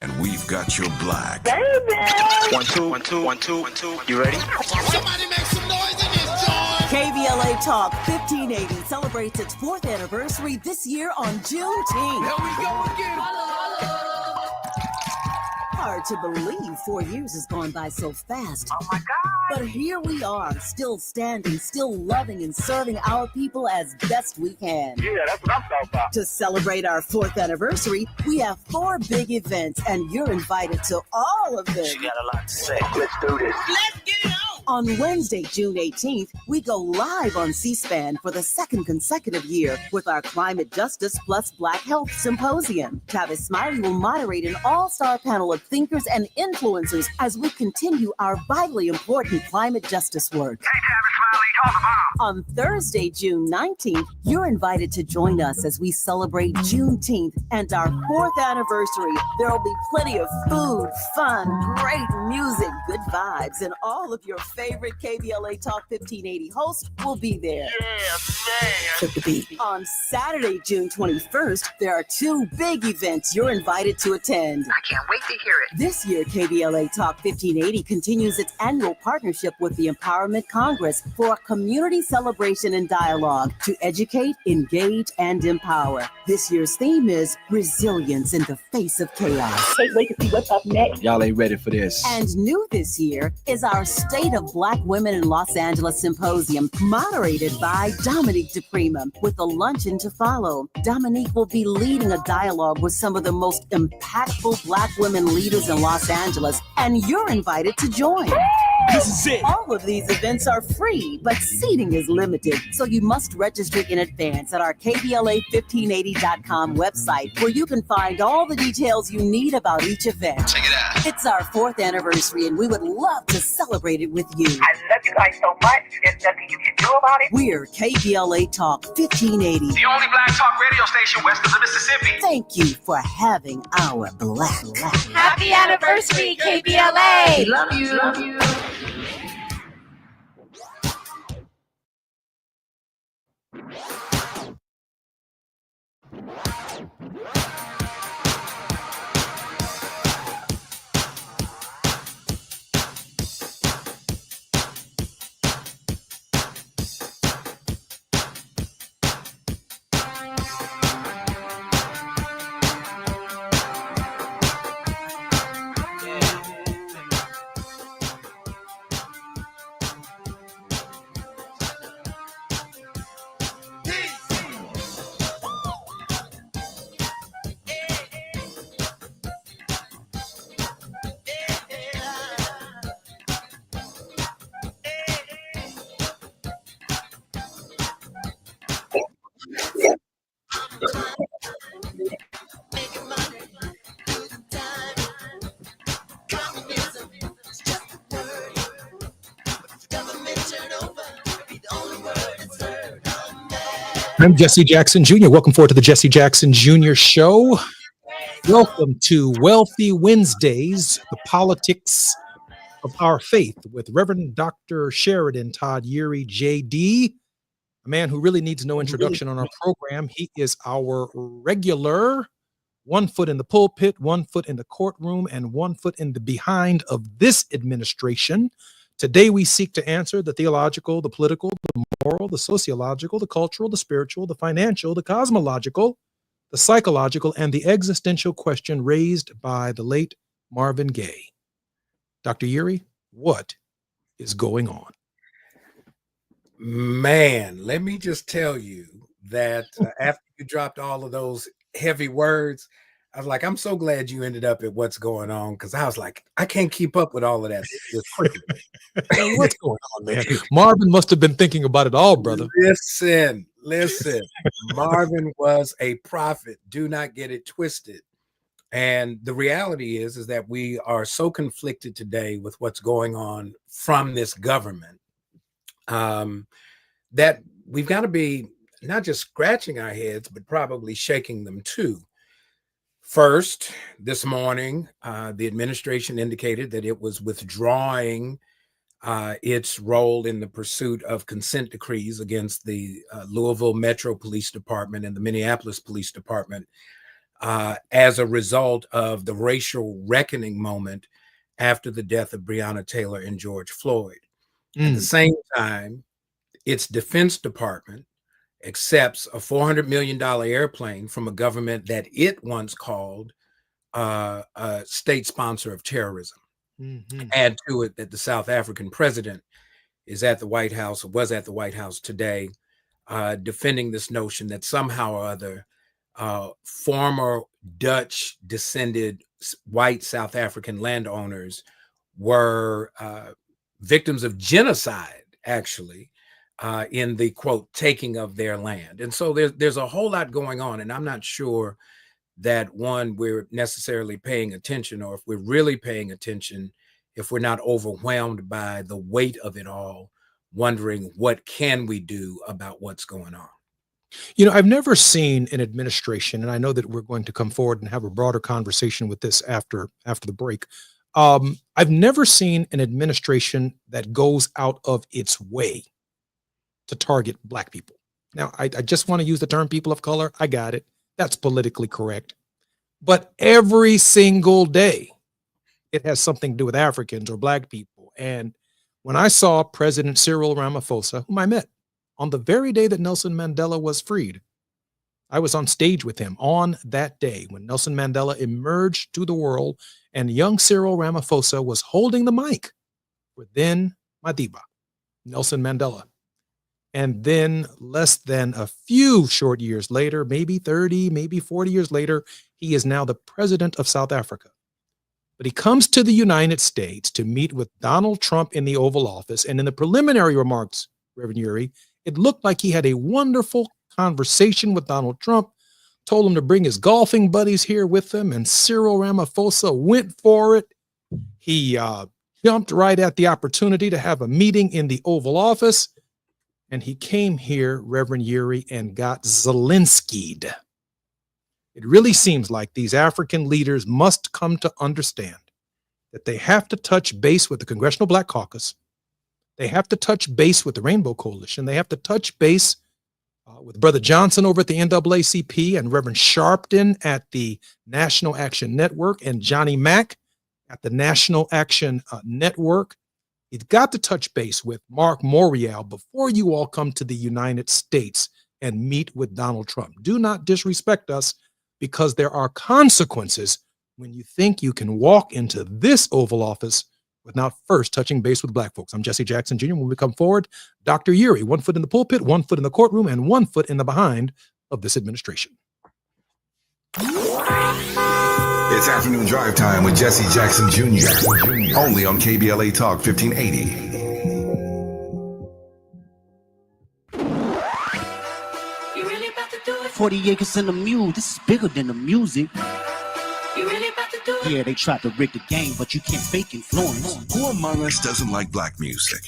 And we've got your black. Baby! 1 2 1 2 1 2 1 2. You ready? Somebody make some noise in this joint. KBLA Talk 1580 celebrates its 4th anniversary this year on Juneteenth. Here we go again. Hard to believe 4 years has gone by so fast. Oh my God! But here we are, still standing, still loving and serving our people as best we can. Yeah, that's what I'm talking about. To celebrate our 4th anniversary, we have 4 big events, and you're invited to all of them. She got a lot to say. Let's do this. Let's get it on. On Wednesday, June 18th, we go live on C-SPAN for the 2nd consecutive year with our Climate Justice Plus Black Health Symposium. Tavis Smiley will moderate an all-star panel of thinkers and influencers as we continue our vitally important climate justice work. Hey, Tavis Smiley, talk about. On Thursday, June 19th, you're invited to join us as we celebrate Juneteenth and our 4th anniversary. There will be plenty of food, fun, great music, good vibes, and all of your favorite KBLA Talk 1580 hosts will be there. Yeah, man. Took the beat. On Saturday, June 21st, there are 2 big events you're invited to attend. I can't wait to hear it. This year, KBLA Talk 1580 continues its annual partnership with the Empowerment Congress for a community celebration and dialogue to educate, engage, and empower. This year's theme is resilience in the face of chaos. Can't wait to see what's up next. Y'all ain't ready for this. And new this year is our State of Black Women in Los Angeles Symposium, moderated by Dominique DePrima, with a luncheon to follow. Dominique will be leading a dialogue with some of the most impactful Black women leaders in Los Angeles, and you're invited to join. This is it. All of these events are free, but seating is limited, so you must register in advance at our KBLA1580.com website, where you can find all the details you need about each event. Check it out. It's our 4th anniversary, and we would love to celebrate it with you. I love you guys so much. There's nothing you can do about it. We're KBLA Talk 1580. The only black talk radio station west of the Mississippi. Thank you for having our black. Happy anniversary, KBLA! Love you. Love you. I'm Jesse Jackson Jr. Welcome forward to the Jesse Jackson Jr. Show. Welcome to Wealthy Wednesdays, the politics of our faith, with Reverend Dr. Sheridan Todd Yeary, JD, a man who really needs no introduction on our program. He is our regular 1 foot in the pulpit, 1 foot in the courtroom, and 1 foot in the behind of this administration. Today, we seek to answer the theological, the political, the moral, the sociological, the cultural, the spiritual, the financial, the cosmological, the psychological, and the existential question raised by the late Marvin Gaye. Dr. Yeary, what is going on? Man, let me just tell you that after you dropped all of those heavy words, I was like, I'm so glad you ended up at what's going on, because I was like, I can't keep up with all of that this quickly. Hey, what's going on, man? Marvin must have been thinking about it all, brother. Listen. Marvin was a prophet. Do not get it twisted. And the reality is that we are so conflicted today with what's going on from this government that we've got to be not just scratching our heads, but probably shaking them too. First, this morning, the administration indicated that it was withdrawing its role in the pursuit of consent decrees against the Louisville Metro Police Department and the Minneapolis Police Department as a result of the racial reckoning moment after the death of Breonna Taylor and George Floyd. At the same time, its Defense Department accepts a $400 million airplane from a government that it once called a state sponsor of terrorism. Add to it that the South African president is at the White House, or was at the White House today, defending this notion that somehow or other former Dutch descended white South African landowners were victims of genocide, actually, in the, quote, taking of their land. And so there's a whole lot going on, and I'm not sure that, one, we're necessarily paying attention, or if we're really paying attention, if we're not overwhelmed by the weight of it all, wondering what can we do about what's going on. You know, I've never seen an administration, and I know that we're going to come forward and have a broader conversation with this after the break. I've never seen an administration that goes out of its way to target Black people. Now, I just want to use the term people of color. I got it. That's politically correct. But every single day, it has something to do with Africans or Black people. And when I saw President Cyril Ramaphosa, whom I met on the very day that Nelson Mandela was freed, I was on stage with him on that day when Nelson Mandela emerged to the world, and young Cyril Ramaphosa was holding the mic for then Madiba, Nelson Mandela. And then less than a few short years later, maybe 30, maybe 40 years later, he is now the president of South Africa. But he comes to the United States to meet with Donald Trump in the Oval Office. And in the preliminary remarks, Reverend Uri, it looked like he had a wonderful conversation with Donald Trump, told him to bring his golfing buddies here with him, and Cyril Ramaphosa went for it. He jumped right at the opportunity to have a meeting in the Oval Office, and he came here, Reverend Uri, and got Zelensky'd. It really seems like these African leaders must come to understand that they have to touch base with the Congressional Black Caucus. They have to touch base with the Rainbow Coalition. They have to touch base with Brother Johnson over at the NAACP and Reverend Sharpton at the National Action Network and Johnny Mack at the National Action Network. You've got to touch base with Mark Morial before you all come to the United States and meet with Donald Trump. Do not disrespect us, because there are consequences when you think you can walk into this Oval Office without first touching base with Black folks. I'm Jesse Jackson Jr. When we come forward, Dr. Uri, 1 foot in the pulpit, 1 foot in the courtroom, and 1 foot in the behind of this administration. It's afternoon drive time with Jesse Jackson Jr. Only on KBLA Talk 1580. 40 acres and a mule, this is bigger than the music. You really about to do it? Yeah, they tried to rig the game, but you can't fake influence. Who among us doesn't like Black music?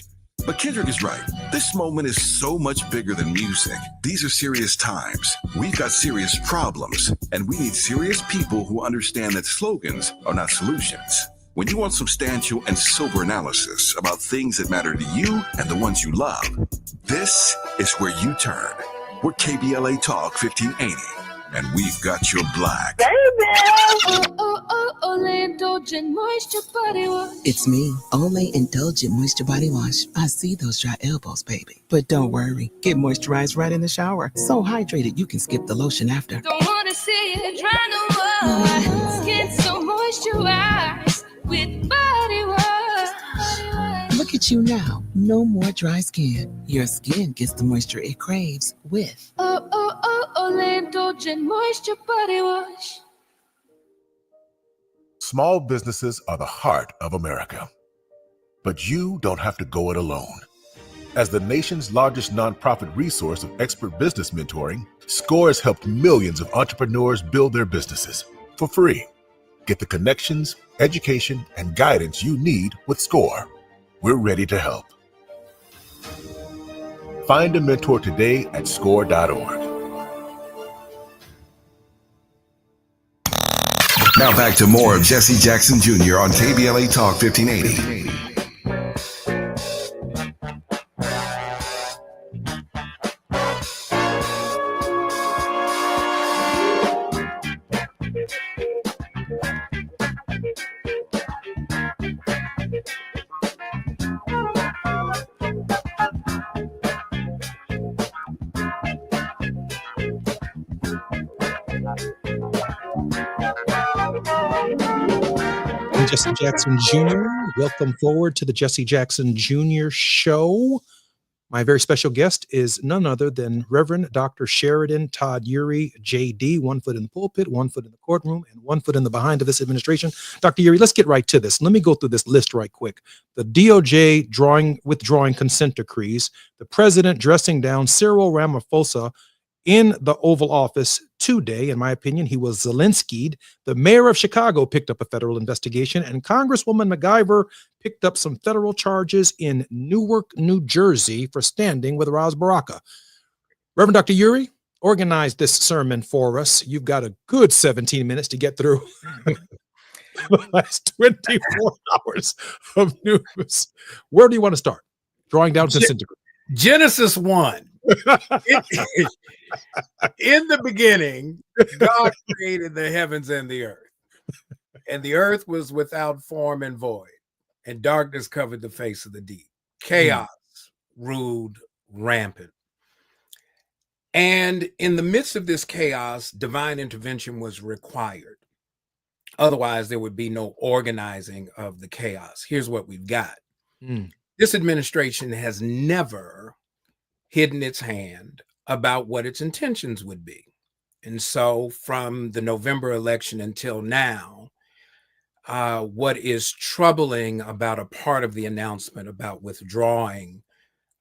But Kendrick is right. This moment is so much bigger than music. These are serious times. We've got serious problems, and we need serious people who understand that slogans are not solutions. When you want substantial and sober analysis about things that matter to you and the ones you love, this is where you turn. We're KBLA Talk 1580, and we've got your black. Olay Indulgent Moisture Body Wash. It's me, Olay Indulgent Moisture Body Wash. I see those dry elbows, baby. But don't worry, get moisturized right in the shower. So hydrated you can skip the lotion after. Don't want to see it dry no more. Skin so moisturized with body wash. Look at you now. No more dry skin. Your skin gets the moisture it craves with Olay Indulgent Moisture Body Wash. Small businesses are the heart of America. But you don't have to go it alone. As the nation's largest nonprofit resource of expert business mentoring, SCORE has helped millions of entrepreneurs build their businesses for free. Get the connections, education, and guidance you need with SCORE. We're ready to help. Find a mentor today at score.org. Now back to more of Jesse Jackson Jr. on KBLA Talk 1580. Jesse Jackson Jr. Welcome forward to the Jesse Jackson Jr. Show. My very special guest is none other than Reverend Dr. Sheridan Todd Urey, JD, 1 foot in the pulpit, 1 foot in the courtroom, and 1 foot in the behind of this administration. Dr. Urey, let's get right to this. Let me go through this list right quick. The DOJ withdrawing consent decrees, the president dressing down Cyril Ramaphosa in the Oval Office today. In my opinion, he was Zelensky'd. The mayor of Chicago picked up a federal investigation, and Congresswoman MacGyver picked up some federal charges in Newark, New Jersey for standing with Ras Baraka. Reverend Dr. Urey, organize this sermon for us. You've got a good 17 minutes to get through the last 24 hours of news. Where do you want to start? Drawing down consent decree. Genesis 1. In the beginning, God created the heavens and the earth was without form and void, and darkness covered the face of the deep. Chaos ruled rampant. And in the midst of this chaos, divine intervention was required. Otherwise, there would be no organizing of the chaos. Here's what we've got. This administration has never hidden its hand about what its intentions would be. And so from the November election until now, what is troubling about a part of the announcement about withdrawing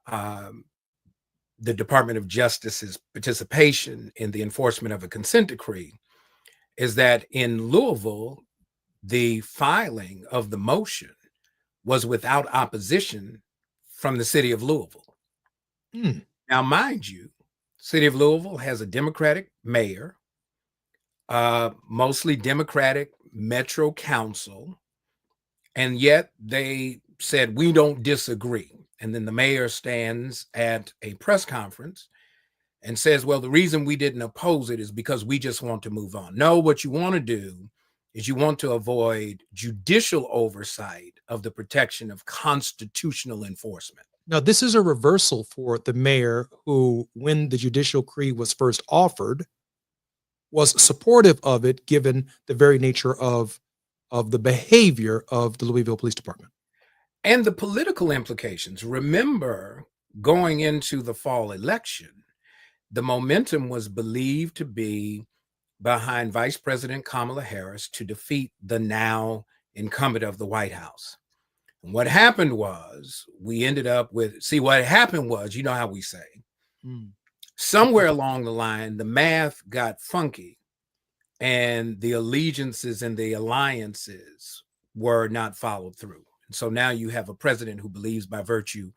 the Department of Justice's participation in the enforcement of a consent decree is that in Louisville, the filing of the motion was without opposition from the city of Louisville. Now, mind you, city of Louisville has a Democratic mayor, mostly Democratic Metro Council, and yet they said, we don't disagree. And then the mayor stands at a press conference and says, well, the reason we didn't oppose it is because we just want to move on. No, what you want to do is you want to avoid judicial oversight of the protection of constitutional enforcement. Now, this is a reversal for the mayor who, when the judicial decree was first offered, was supportive of it, given the very nature of the behavior of the Louisville Police Department. And the political implications. Remember, going into the fall election, the momentum was believed to be behind Vice President Kamala Harris to defeat the now incumbent of the White House. And what happened was we ended up with, what happened was, you know how we say, somewhere along the line, the math got funky and the allegiances and the alliances were not followed through. And so now you have a president who believes by virtue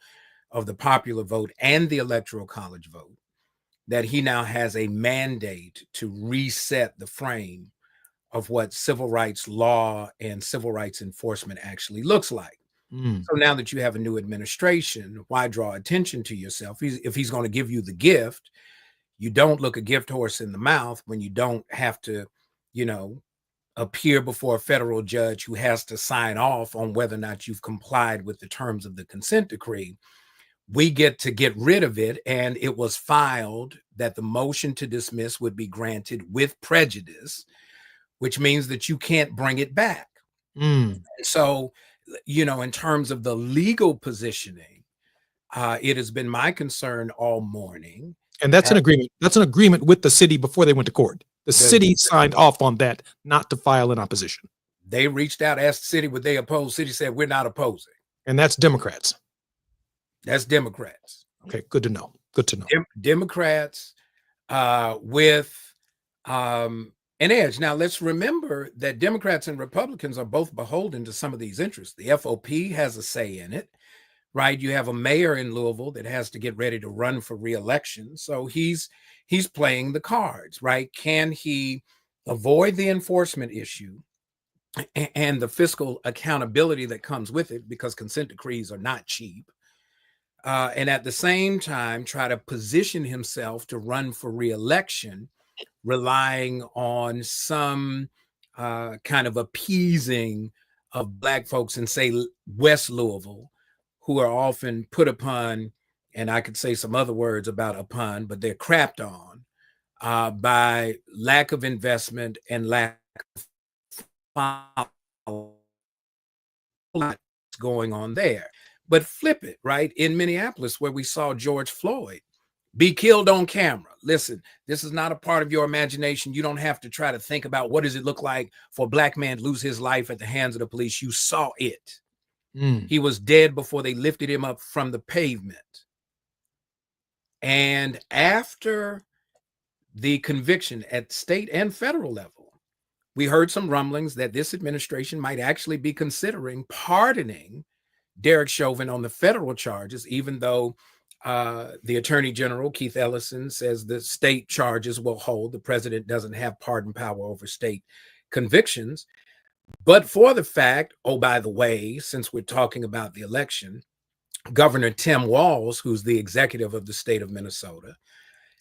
of the popular vote and the electoral college vote that he now has a mandate to reset the frame of what civil rights law and civil rights enforcement actually looks like. So now that you have a new administration, why draw attention to yourself? If he's going to give you the gift, you don't look a gift horse in the mouth when you don't have to, appear before a federal judge who has to sign off on whether or not you've complied with the terms of the consent decree. We get to get rid of it, and it was filed that the motion to dismiss would be granted with prejudice, which means that you can't bring it back. So, in terms of the legal positioning, it has been my concern all morning. And that's an agreement. That's an agreement with the city before they went to court. The city signed off on that, not to file an opposition. They reached out, asked the city, would they oppose? City said, we're not opposing. And that's Democrats. That's Democrats. Okay, good to know. Good to know. Democrats with an edge. Now, let's remember that Democrats and Republicans are both beholden to some of these interests. The FOP has a say in it, right? You have a mayor in Louisville that has to get ready to run for re-election. So he's playing the cards, right? Can he avoid the enforcement issue and the fiscal accountability that comes with it, because consent decrees are not cheap, and at the same time try to position himself to run for re-election, relying on some kind of appeasing of Black folks in, say, West Louisville, who are often put upon, and I could say some other words about upon, but they're crapped on by lack of investment and lack of lot going on there. But flip it, right? In Minneapolis, where we saw George Floyd be killed on camera. Listen, this is not a part of your imagination. You don't have to try to think about what does it look like for a black man to lose his life at the hands of the police. You saw it. He was dead before they lifted him up from the pavement. And after the conviction at state and federal level, we heard some rumblings that this administration might actually be considering pardoning Derek Chauvin on the federal charges, even though the Attorney General, Keith Ellison, says the state charges will hold. The president doesn't have pardon power over state convictions. But for the fact, oh, by the way, since we're talking about the election, Governor Tim Walz, who's the executive of the state of Minnesota,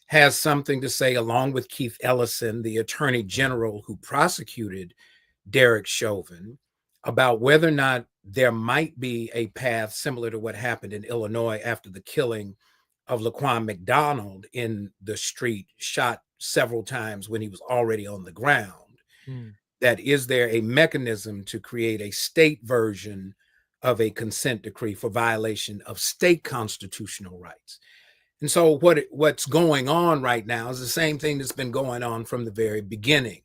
has something to say, along with Keith Ellison, the Attorney General who prosecuted Derek Chauvin, about whether or not there might be a path similar to what happened in Illinois after the killing of Laquan McDonald in the street, shot several times when he was already on the ground. That is there a mechanism to create a state version of a consent decree for violation of state constitutional rights? And so what's going on right now is the same thing that's been going on from the very beginning.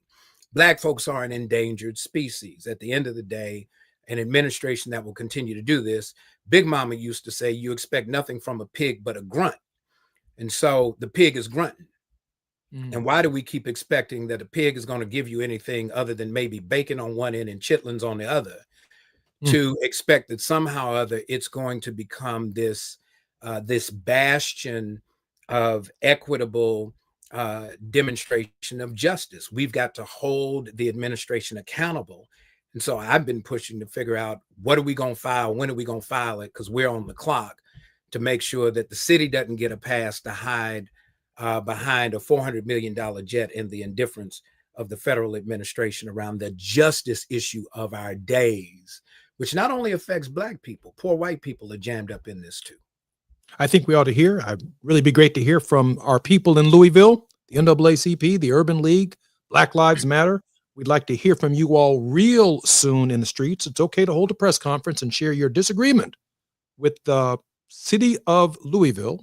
Black folks are an endangered species. At the end of the day, an administration that will continue to do this, Big Mama used to say, you expect nothing from a pig but a grunt. And so the pig is grunting. And why do we keep expecting that a pig is going to give you anything other than maybe bacon on one end and chitlins on the other, to expect that somehow or other it's going to become this bastion of equitable demonstration of justice? We've got to hold the administration accountable. And so I've been pushing to figure out, what are we going to file? When are we going to file it? Because we're on the clock to make sure that the city doesn't get a pass to hide behind a $400 million jet and the indifference of the federal administration around the justice issue of our days, which not only affects Black people, poor white people are jammed up in this too. I think we ought to hear. I'd really be great to hear from our people in Louisville, the NAACP, the Urban League, Black Lives Matter. We'd like to hear from you all real soon in the streets. It's okay to hold a press conference and share your disagreement with the city of Louisville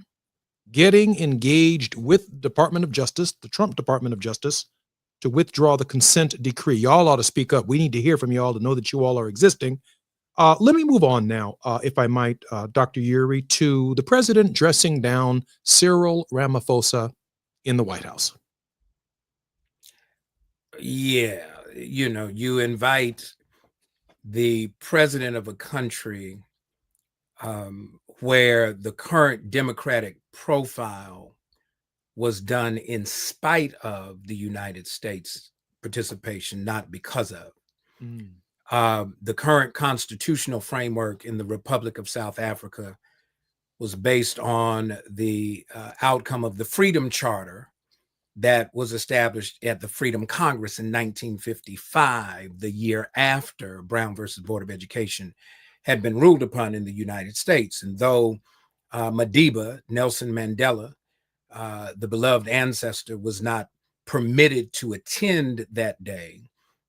getting engaged with Department of Justice, the Trump Department of Justice, to withdraw the consent decree. Y'all ought to speak up. We need to hear from y'all to know that you all are existing. Let me move on now, if I might, Dr. Uri, to the president dressing down Cyril Ramaphosa in the White House. Yeah, you know, you invite the president of a country where the current Democratic profile was done in spite of the United States participation, not because of. The current constitutional framework in the Republic of South Africa was based on the outcome of the Freedom Charter that was established at the Freedom Congress in 1955, the year after Brown versus Board of Education had been ruled upon in the United States. And though Madiba, Nelson Mandela, the beloved ancestor, was not permitted to attend that day,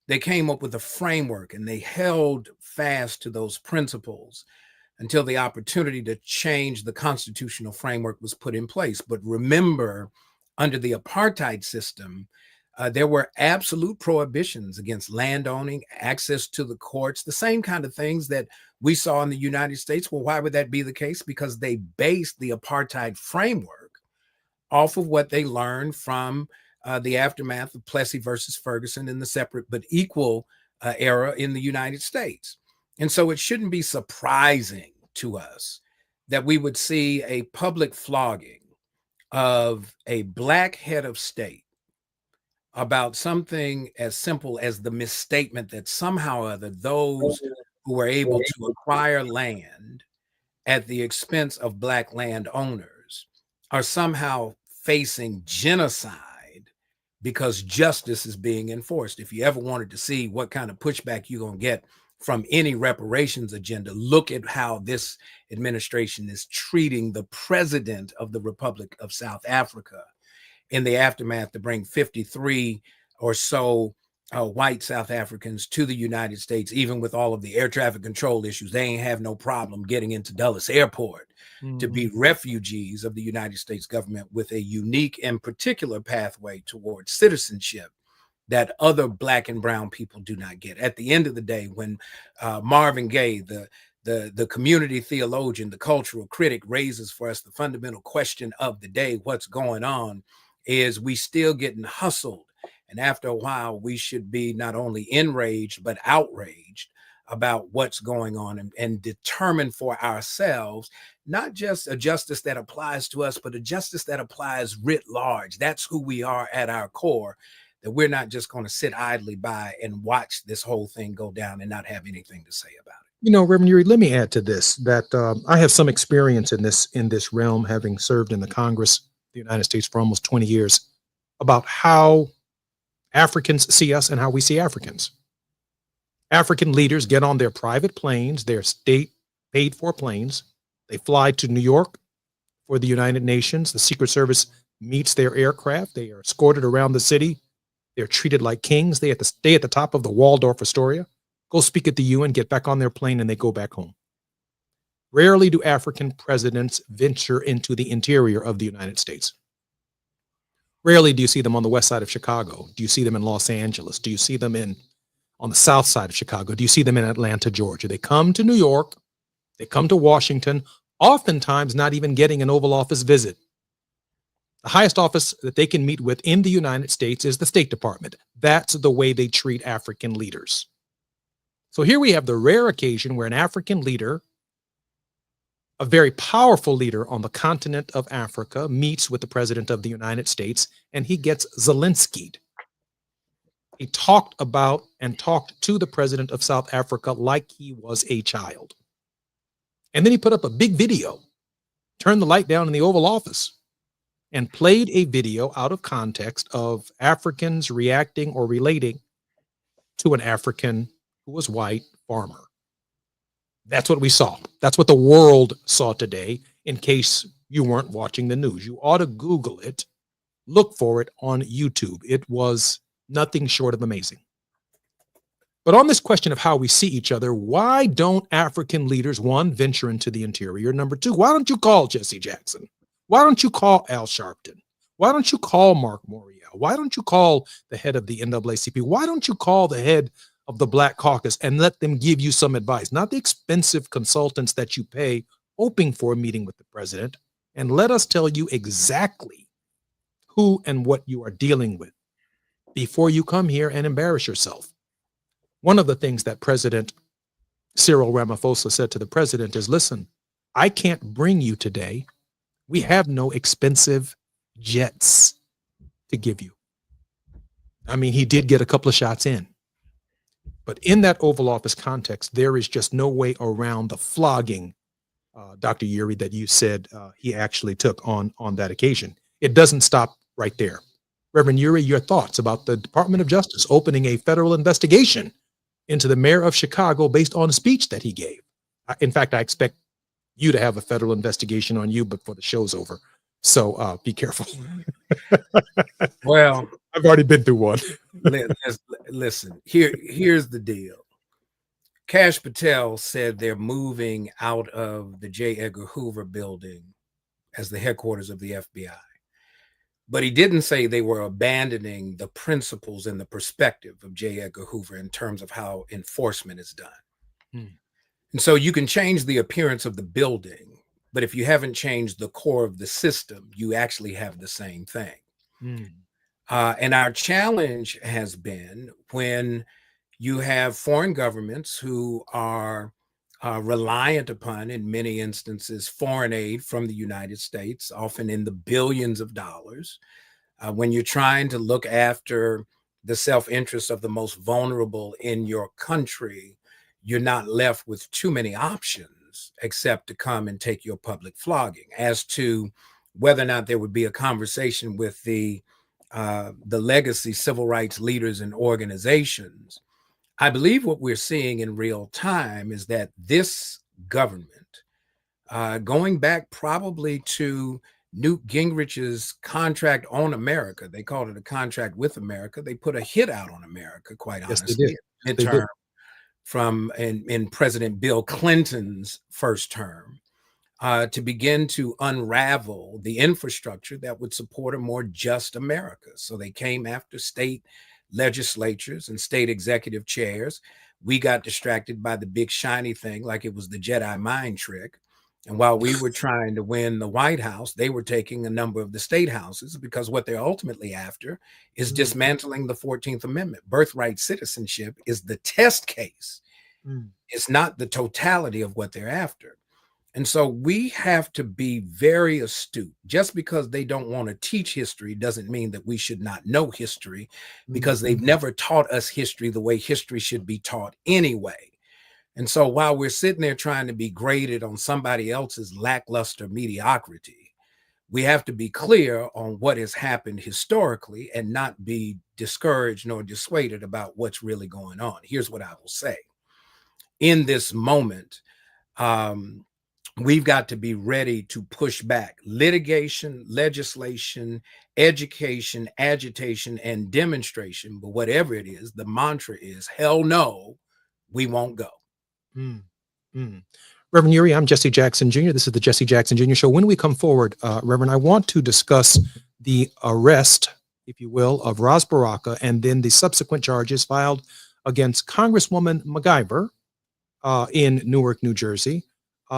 they came up with a framework and they held fast to those principles until the opportunity to change the constitutional framework was put in place. But remember, under the apartheid system, there were absolute prohibitions against landowning, access to the courts, the same kind of things that we saw in the United States. Well, why would that be the case? Because they based the apartheid framework off of what they learned from the aftermath of Plessy versus Ferguson in the separate but equal era in the United States. And so it shouldn't be surprising to us that we would see a public flogging of a Black head of state about something as simple as the misstatement that somehow or other those who were able to acquire land at the expense of Black landowners are somehow facing genocide because justice is being enforced. If you ever wanted to see what kind of pushback you're going to get from any reparations agenda, look at how this administration is treating the president of the Republic of South Africa in the aftermath to bring 53 or so white South Africans to the United States, even with all of the air traffic control issues. They ain't have no problem getting into Dulles Airport to be refugees of the United States government with a unique and particular pathway towards citizenship that other Black and brown people do not get. At the end of the day, when Marvin Gaye, the community theologian, the cultural critic, raises for us the fundamental question of the day, what's going on, is we still getting hustled. And after a while, we should be not only enraged, but outraged about what's going on and determine for ourselves, not just a justice that applies to us, but a justice that applies writ large. That's who we are at our core, that we're not just going to sit idly by and watch this whole thing go down and not have anything to say about it. You know, Reverend Uri, let me add to this that I have some experience in this realm, having served in the Congress of the United States for almost 20 years, about how Africans see us and how we see Africans. African leaders get on their private planes, their state paid for planes. They fly to New York for the United Nations. The Secret Service meets their aircraft. They are escorted around the city. They're treated like kings. They stay at the top of the Waldorf Astoria, go speak at the UN, get back on their plane, and they go back home. Rarely do African presidents venture into the interior of the United States. Rarely do you see them on the west side of Chicago. Do you see them in Los Angeles? Do you see them on the south side of Chicago? Do you see them in Atlanta, Georgia? They come to New York. They come to Washington, oftentimes not even getting an Oval Office visit. The highest office that they can meet with in the United States is the State Department. That's the way they treat African leaders. So here we have the rare occasion where an African leader, a very powerful leader on the continent of Africa, meets with the president of the United States, and he gets Zelensky'd. He talked about and talked to the president of South Africa like he was a child. And then he put up a big video, turned the light down in the Oval Office, and played a video out of context of Africans reacting or relating to an African who was white farmer. That's what we saw. That's what the world saw today, in case you weren't watching the news. You ought to Google it, look for it on YouTube. It was nothing short of amazing. But on this question of how we see each other, why don't African leaders, one, venture into the interior? Number two, why don't you call Jesse Jackson? Why don't you call Al Sharpton? Why don't you call Mark Morial? Why don't you call the head of the NAACP? Why don't you call the head of the Black Caucus and let them give you some advice, not the expensive consultants that you pay hoping for a meeting with the president, and let us tell you exactly who and what you are dealing with before you come here and embarrass yourself. One of the things that President Cyril Ramaphosa said to the president is, listen, I can't bring you today. We have no expensive jets to give you. I mean, he did get a couple of shots in. But in that Oval Office context, there is just no way around the flogging, Dr. Uri, that you said he actually took on that occasion. It doesn't stop right there. Reverend Uri, your thoughts about the Department of Justice opening a federal investigation into the mayor of Chicago based on a speech that he gave. In fact, I expect you to have a federal investigation on you before the show's over. So be careful. Well, I've already been through one. Listen, here's the deal. Kash Patel said they're moving out of the J. Edgar Hoover building as the headquarters of the FBI. But he didn't say they were abandoning the principles and the perspective of J. Edgar Hoover in terms of how enforcement is done. And so you can change the appearance of the building, but if you haven't changed the core of the system, you actually have the same thing. And our challenge has been when you have foreign governments who are reliant upon, in many instances, foreign aid from the United States, often in the billions of dollars, when you're trying to look after the self-interest of the most vulnerable in your country, you're not left with too many options except to come and take your public flogging. As to whether or not there would be a conversation with the legacy civil rights leaders and organizations, I believe what we're seeing in real time is that this government, going back probably to Newt Gingrich's contract on America. They called it a contract with America. They put a hit out on America, quite Yes, honestly. they did. They did. Midterm from in President Bill Clinton's first term, to begin to unravel the infrastructure that would support a more just America. So they came after state legislatures and state executive chairs. We got distracted by the big shiny thing like it was the Jedi mind trick. And while we were trying to win the White House, they were taking a number of the state houses, because what they're ultimately after is dismantling the 14th Amendment. Birthright citizenship is the test case. It's not the totality of what they're after. And so we have to be very astute. Just because they don't want to teach history doesn't mean that we should not know history, because they've never taught us history the way history should be taught anyway. And so while we're sitting there trying to be graded on somebody else's lackluster mediocrity, we have to be clear on what has happened historically and not be discouraged nor dissuaded about what's really going on. Here's what I will say. In this moment, we've got to be ready to push back litigation, legislation, education, agitation, and demonstration. But whatever it is, the mantra is, hell no, we won't go. Reverend Uri, I'm Jesse Jackson Jr. This is the Jesse Jackson Jr. Show. When we come forward, Reverend, I want to discuss the arrest, if you will, of Ras Baraka, and then the subsequent charges filed against Congresswoman MacGyver in Newark, New Jersey.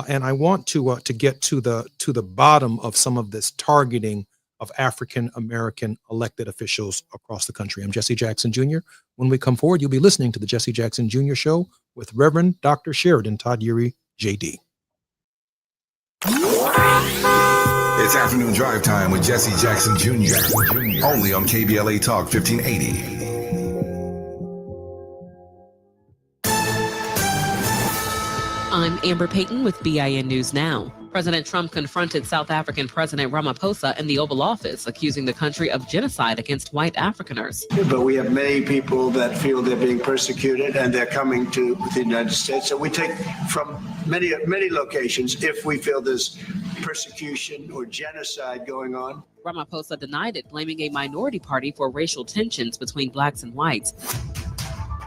And I want to get to the bottom of some of this targeting of African American elected officials across the country. I'm Jesse Jackson Jr. When we come forward, you'll be listening to the Jesse Jackson Jr. Show with Reverend Dr. Sheridan Todd Uri, JD. It's afternoon drive time with Jesse Jackson Jr. Only on KBLA Talk 1580. I'm Amber Payton with BIN News Now. President Trump confronted South African President Ramaphosa in the Oval Office, accusing the country of genocide against white Afrikaners. But we have many people that feel they're being persecuted, and they're coming to the United States. So we take from many locations if we feel there's persecution or genocide going on. Ramaphosa denied it, blaming a minority party for racial tensions between blacks and whites.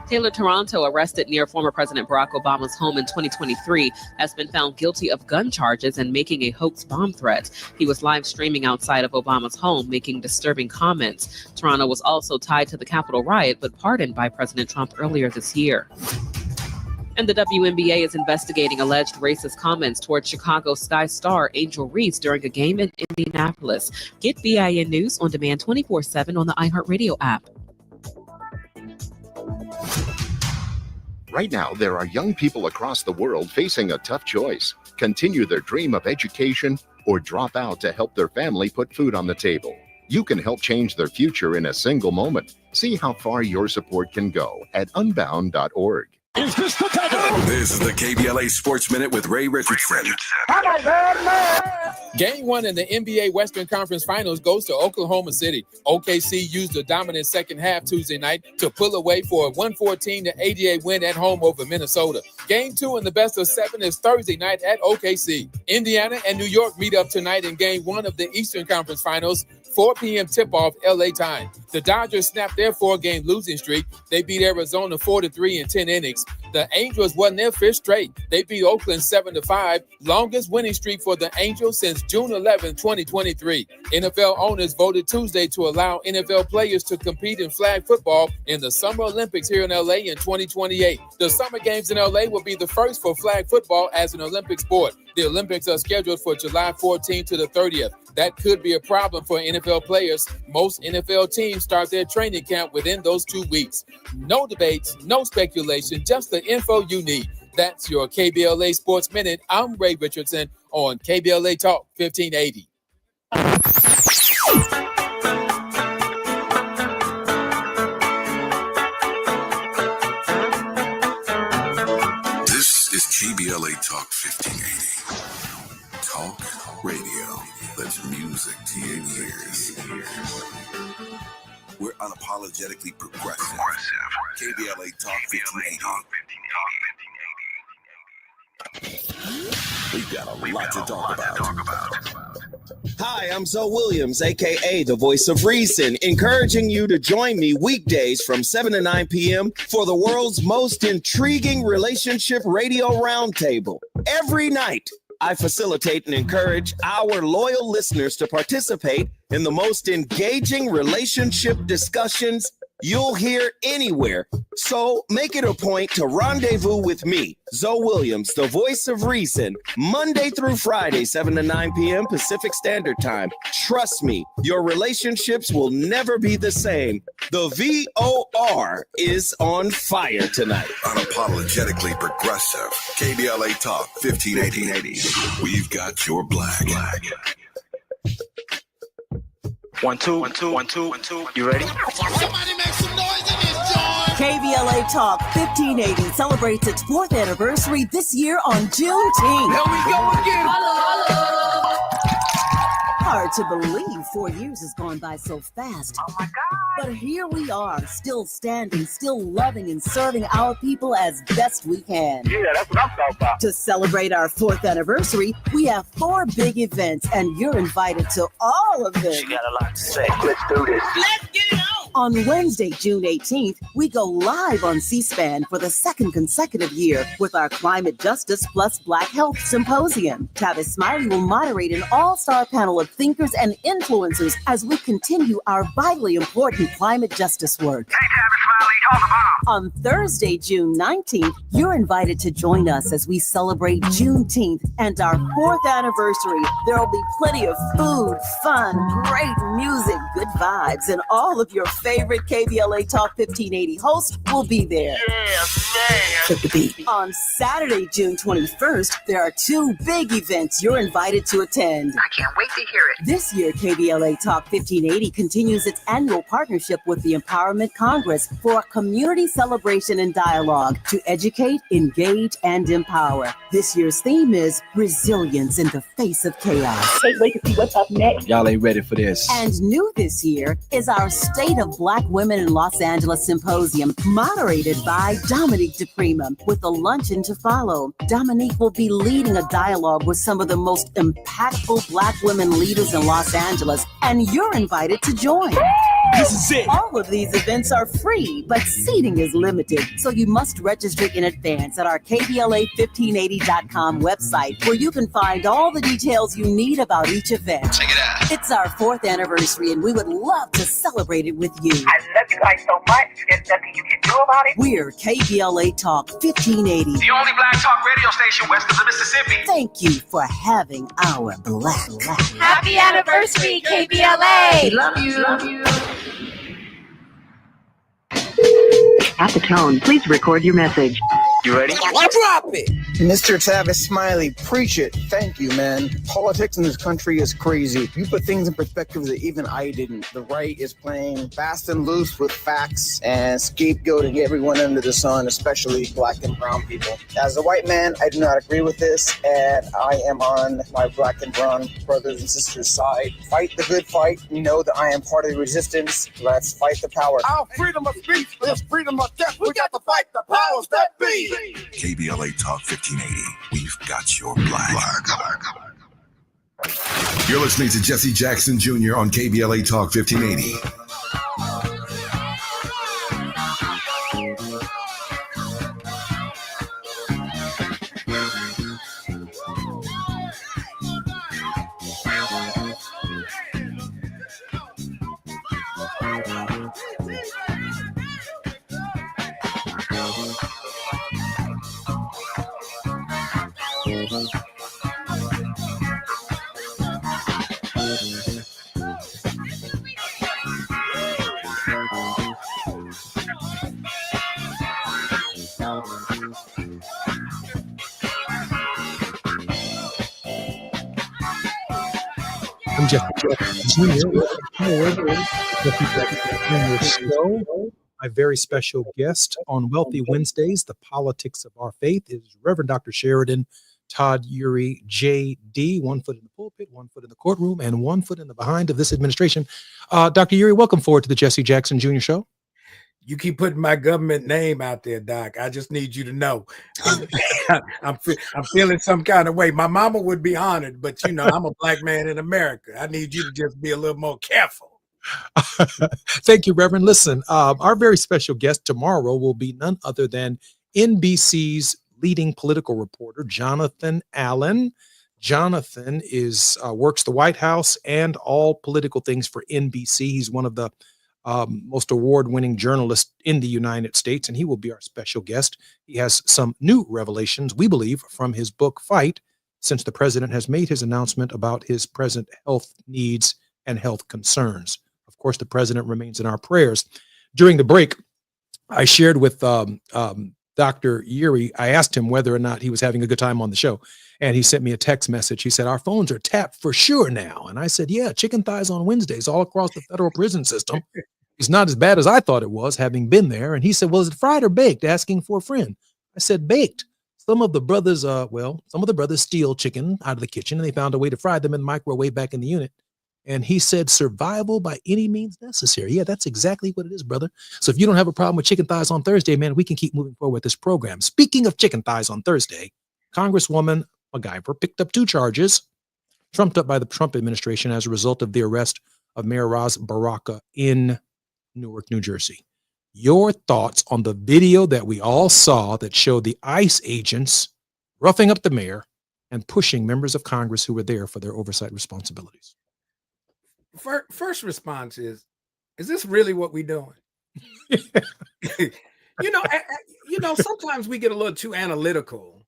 Taylor Toronto, arrested near former President Barack Obama's home in 2023, has been found guilty of gun charges and making a hoax bomb threat. He was live streaming outside of Obama's home, making disturbing comments. Toronto was also tied to the Capitol riot, but pardoned by President Trump earlier this year. And the WNBA is investigating alleged racist comments towards Chicago Sky star Angel Reese during a game in Indianapolis. Get BIN News on demand 24/7 on the iHeartRadio app. Right now, there are young people across the world facing a tough choice: continue their dream of education or drop out to help their family put food on the table. You can help change their future in a single moment. See how far your support can go at unbound.org. Is this the time? This is the KBLA Sports Minute with Ray Richardson. Game 1 in the NBA Western Conference Finals goes to Oklahoma City. OKC used a dominant second half Tuesday night to pull away for a 114-88 win at home over Minnesota. Game 2 in the best of 7 is Thursday night at OKC. Indiana and New York meet up tonight in Game 1 of the Eastern Conference Finals. 4 p.m. tip-off LA time. The Dodgers snapped their 4-game losing streak. They beat Arizona 4-3 in 10 innings. The Angels won their 5th straight. They beat Oakland 7-5, longest winning streak for the Angels since June 11, 2023. NFL owners voted Tuesday to allow NFL players to compete in flag football in the Summer Olympics here in LA in 2028. The Summer Games in LA will be the first for flag football as an Olympic sport. The Olympics are scheduled for July 14th to the 30th. That could be a problem for NFL players. Most NFL teams start their training camp within those 2 weeks. No debates, no speculation, just the info you need. That's your KBLA Sports Minute. I'm Ray Richardson on KBLA Talk 1580. This is KBLA Talk 1580. Talk radio. That's music to your ears. We're unapologetically progressive. KBLA Talk 1580. We've got a lot to talk about. Hi, I'm Zoe Williams, aka the Voice of Reason, encouraging you to join me weekdays from 7 to 9 p.m. for the world's most intriguing relationship radio roundtable. Every night, I facilitate and encourage our loyal listeners to participate in the most engaging relationship discussions you'll hear anywhere. So make it a point to rendezvous with me, Zoe Williams, the Voice of Reason, Monday through Friday, 7 to 9 p.m. Pacific Standard Time. Trust me, your relationships will never be the same. The VOR is on fire tonight. Unapologetically progressive. KBLA Talk 1580. We've got your black. 1 2 1 2 1 2 1 2. You ready? Somebody make some noise in this joint. KBLA Talk 1580 celebrates its 4th anniversary this year on Juneteenth. Here we go again. Hard to believe 4 years has gone by so fast. Oh my God. But here we are, still standing, still loving and serving our people as best we can. Yeah, that's what I'm talking about. To celebrate our 4th anniversary, we have 4 big events, and you're invited to all of them. She got a lot to say. Let's do this. Let's get it on. On Wednesday, June 18th, we go live on C-SPAN for the 2nd consecutive year with our Climate Justice Plus Black Health Symposium. Tavis Smiley will moderate an all-star panel of thinkers and influencers as we continue our vitally important climate justice work. Hey, Tavis Smiley, talk about. On Thursday, June 19th, you're invited to join us as we celebrate Juneteenth and our 4th anniversary. There will be plenty of food, fun, great music, good vibes, and all of your favorite KBLA Talk 1580 hosts will be there. Yeah, man. Hit the beat. On Saturday, June 21st, there are 2 big events you're invited to attend. I can't wait to hear it. This year, KBLA Talk 1580 continues its annual partnership with the Empowerment Congress for a community celebration and dialogue to educate, engage, and empower. This year's theme is resilience in the face of chaos. Can't wait to see what's up next. Y'all ain't ready for this. And new this year is our State of Black Women in Los Angeles Symposium, moderated by Dominique DePrima, with a luncheon to follow. Dominique will be leading a dialogue with some of the most impactful Black women leaders in Los Angeles, and you're invited to join. This is it. All of these events are free, but seating is limited, so you must register in advance at our KBLA1580.com website, where you can find all the details you need about each event. Check it out. It's our 4th anniversary, and we would love to celebrate it with you. I love you guys so much. There's nothing you can do about it. We're KBLA Talk 1580. The only black talk radio station west of the Mississippi. Thank you for having our black. Happy anniversary, KBLA. Love you. Love you. At the tone, please record your message. You ready? Drop it. Mr. Tavis Smiley, preach it. Thank you, man. Politics in this country is crazy. You put things in perspective that even I didn't. The right is playing fast and loose with facts and scapegoating everyone under the sun, especially black and brown people. As a white man, I do not agree with this, and I am on my black and brown brothers and sisters' side. Fight the good fight. You know that I am part of the resistance. Let's fight the power. Our freedom of speech is freedom of death. We got to fight the powers that be. KBLA Talk 1580. We've got your black. You're listening to Jesse Jackson Jr. on KBLA Talk 1580. I'm Jesse Jackson Jr. My very special guest on Wealthy Wednesdays, The Politics of Our Faith, is Reverend Dr. Sheridan Todd Eury, J.D., 1 foot in the pulpit, 1 foot in the courtroom, and 1 foot in the behind of this administration. Dr. Eury, welcome forward to the Jesse Jackson Jr. Show. You keep putting my government name out there, Doc. I just need you to know. I'm feeling some kind of way. My mama would be honored, but I'm a black man in America. I need you to just be a little more careful. Thank you, Reverend. Listen, our very special guest tomorrow will be none other than NBC's leading political reporter, Jonathan Allen. Jonathan works the White House and all political things for NBC. He's one of the most award-winning journalists in the United States, and he will be our special guest. He has some new revelations, we believe, from his book, Fight, since the president has made his announcement about his present health needs and health concerns. Of course, the president remains in our prayers. During the break, I shared with Dr. Yuri, I asked him whether or not he was having a good time on the show, and he sent me a text message. He said, our phones are tapped for sure now. And I said, yeah, chicken thighs on Wednesdays all across the federal prison system. It's not as bad as I thought it was, having been there. And he said, well, is it fried or baked? Asking for a friend. I said, baked. Some of the brothers steal chicken out of the kitchen, and they found a way to fry them in the microwave back in the unit. And he said, survival by any means necessary. Yeah, that's exactly what it is, brother. So if you don't have a problem with chicken thighs on Thursday, man, we can keep moving forward with this program. Speaking of chicken thighs on Thursday, Congresswoman MacGyver picked up 2 charges trumped up by the Trump administration as a result of the arrest of Mayor Ras Baraka in Newark, New Jersey. Your thoughts on the video that we all saw that showed the ICE agents roughing up the mayor and pushing members of Congress who were there for their oversight responsibilities? First response is this really what we're doing? Sometimes we get a little too analytical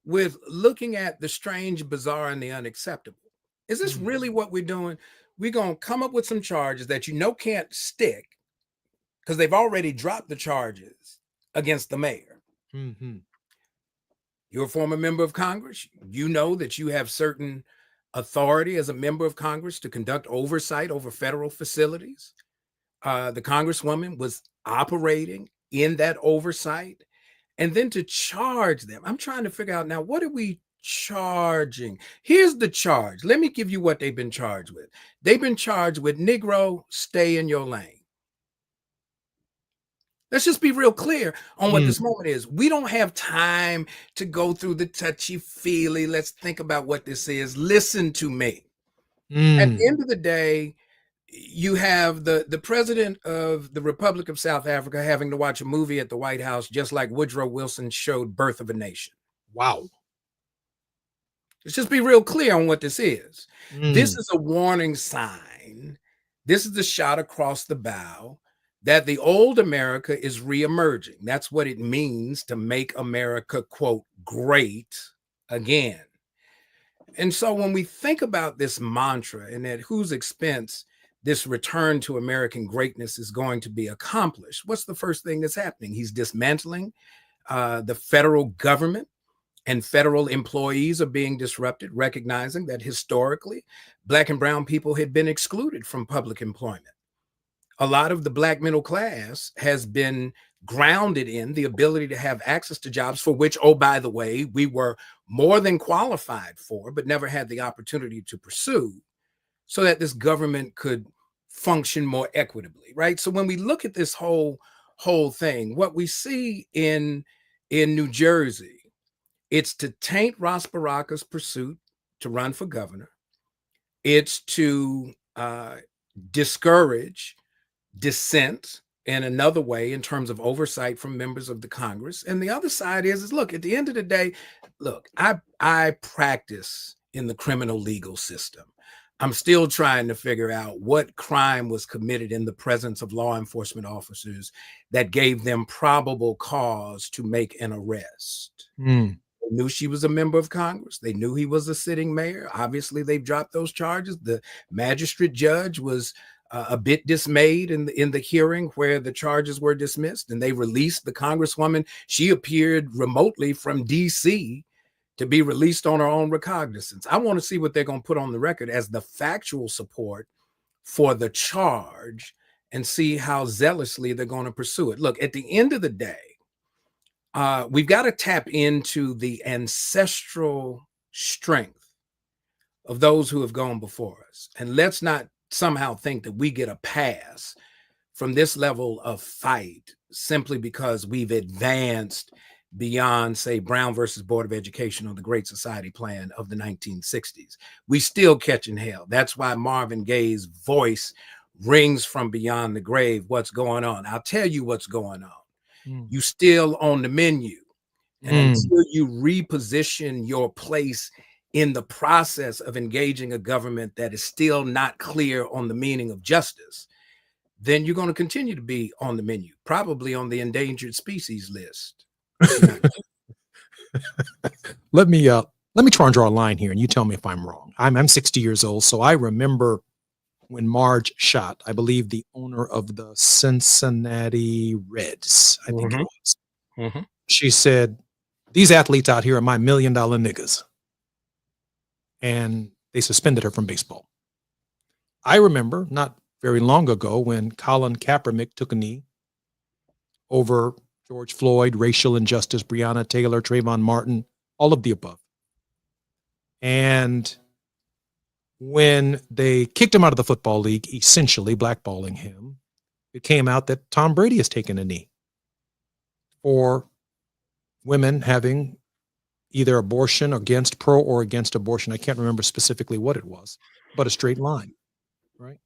with looking at the strange, bizarre, and the unacceptable. Is this really what we're doing? We're going to come up with some charges that can't stick because they've already dropped the charges against the mayor. Mm-hmm. You're a former member of Congress. You know that you have certain authority as a member of Congress to conduct oversight over federal facilities. The Congresswoman was operating in that oversight, and then to charge them. I'm trying to figure out now, what are we charging? Here's the charge. Let me give you what they've been charged with. They've been charged with Negro, stay in your lane. Let's just be real clear on what this moment is. We don't have time to go through the touchy-feely. Let's think about what this is. Listen to me. At the end of the day, you have the president of the Republic of South Africa having to watch a movie at the White House, just like Woodrow Wilson showed Birth of a Nation. Wow. Let's just be real clear on what this is. This is a warning sign. This is the shot across the bow that the old America is reemerging. That's what it means to make America, quote, great again. And so when we think about this mantra and at whose expense this return to American greatness is going to be accomplished, what's the first thing that's happening? He's dismantling the federal government, and federal employees are being disrupted, recognizing that historically, Black and brown people had been excluded from public employment. A lot of the Black middle class has been grounded in the ability to have access to jobs for which, oh, by the way, we were more than qualified for, but never had the opportunity to pursue, so that this government could function more equitably, right? So when we look at this whole thing, what we see in New Jersey, it's to taint Ras Baraka's pursuit to run for governor. It's to discourage dissent in another way in terms of oversight from members of the Congress. And the other side is look, at the end of the day, look, I practice in the criminal legal system. I'm still trying to figure out what crime was committed in the presence of law enforcement officers that gave them probable cause to make an arrest. They knew she was a member of Congress. They knew he was a sitting mayor. Obviously, they've dropped those charges. The magistrate judge was a bit dismayed in the hearing where the charges were dismissed, and they released the Congresswoman. She appeared remotely from D.C. to be released on her own recognizance. I want to see what they're going to put on the record as the factual support for the charge and see how zealously they're going to pursue it. Look, at the end of the day, we've got to tap into the ancestral strength of those who have gone before us. And let's not somehow think that we get a pass from this level of fight simply because we've advanced beyond, say, Brown versus Board of Education or the Great Society plan of the 1960s. We still catching hell. That's why Marvin Gaye's voice rings from beyond the grave. What's going on? I'll tell you what's going on. You still on the menu. And until you reposition your place in the process of engaging a government that is still not clear on the meaning of justice, then you're going to continue to be on the menu, probably on the endangered species list. Let me try and draw a line here, and you tell me if I'm wrong. I'm 60 years old, so I remember when Marge Schott, I believe the owner of the Cincinnati Reds, I think it was. She said, "These athletes out here are my $1 million niggas." And they suspended her from baseball. I remember not very long ago when Colin Kaepernick took a knee over George Floyd, racial injustice, Breonna Taylor, Trayvon Martin, all of the above. And when they kicked him out of the football league, essentially blackballing him, it came out that Tom Brady has taken a knee for women having either abortion against pro or against abortion. I can't remember specifically what it was, but a straight line, right?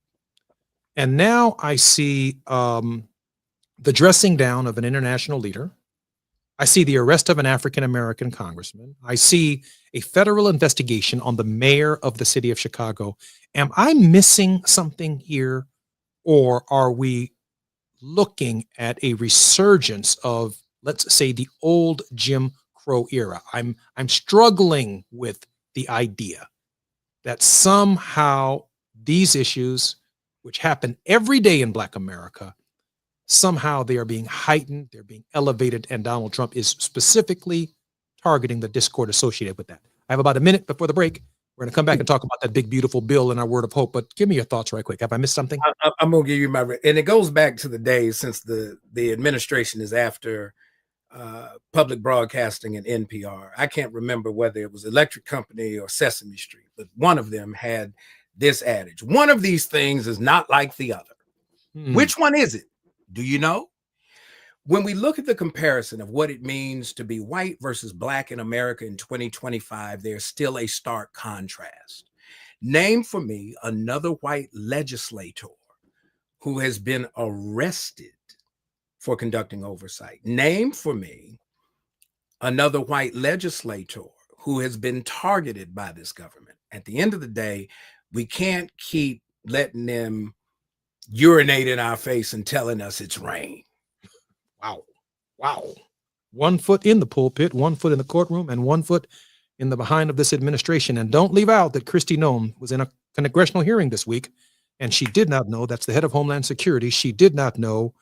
And now I see the dressing down of an international leader. I see the arrest of an African-American congressman. I see a federal investigation on the mayor of the city of Chicago. Am I missing something here, or are we looking at a resurgence of, let's say, the old Jim Crow era? I'm struggling with the idea that somehow these issues, which happen every day in Black America, somehow they are being heightened, they're being elevated, and Donald Trump is specifically targeting the discord associated with that. I have about a minute before the break. We're going to come back and talk about that big, beautiful bill and our word of hope, but give me your thoughts right quick. Have I missed something? I'm going to give you my, and it goes back to the days since the administration is after public broadcasting and NPR. I can't remember whether it was Electric Company or Sesame Street, but one of them had this adage: one of these things is not like the other. Which one is it? Do you know? When we look at the comparison of what it means to be white versus Black in America in 2025, there's still a stark contrast. Name for me another white legislator who has been arrested for conducting oversight. Name for me another white legislator who has been targeted by this government. At the end of the day, we can't keep letting them urinate in our face and telling us it's rain. Wow. 1 foot in the pulpit, 1 foot in the courtroom, and 1 foot in the behind of this administration. And don't leave out that Kristi Noem was in a congressional hearing this week, and she did not know, that's the head of Homeland Security, she did not know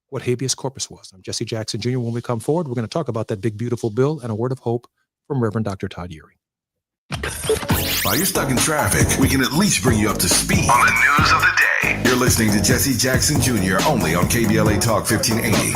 what habeas corpus was. I'm Jesse Jackson Jr. When we come forward, we're going to talk about that big, beautiful bill and a word of hope from Reverend Dr. Todd Eury. While you're stuck in traffic, we can at least bring you up to speed on the news of the day. You're listening to Jesse Jackson Jr. only on KBLA Talk 1580.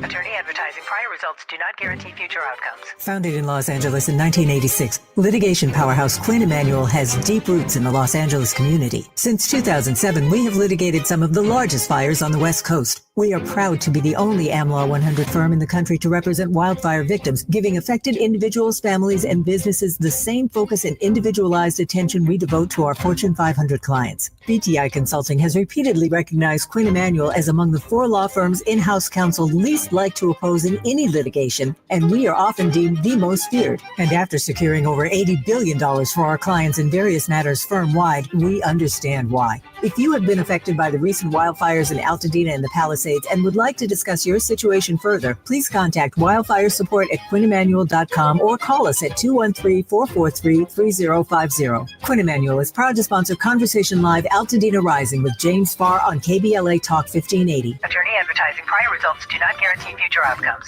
Attorney advertising. Prior results do not guarantee future outcomes. Founded in Los Angeles in 1986, litigation powerhouse Quinn Emanuel has deep roots in the Los Angeles community. Since 2007, we have litigated some of the largest fires on the West Coast. We are proud to be the only AmLaw 100 firm in the country to represent wildfire victims, giving affected individuals, families, and businesses the same focus and individualized attention we devote to our Fortune 500 clients. BTI Consulting has repeatedly recognized Quinn Emanuel as among the 4 law firms in-house counsel least like to oppose in any litigation, and we are often deemed the most feared. And after securing over $80 billion for our clients in various matters firm-wide, we understand why. If you have been affected by the recent wildfires in Altadena and the Palisades and would like to discuss your situation further, please contact wildfire support at QuinnEmanuel.com or call us at 213-443-3050. Quinn Emanuel is proud to sponsor Conversation Live Altadena Rising with James Farr on KBLA Talk 1580. Attorney advertising. Prior results do not guarantee future outcomes.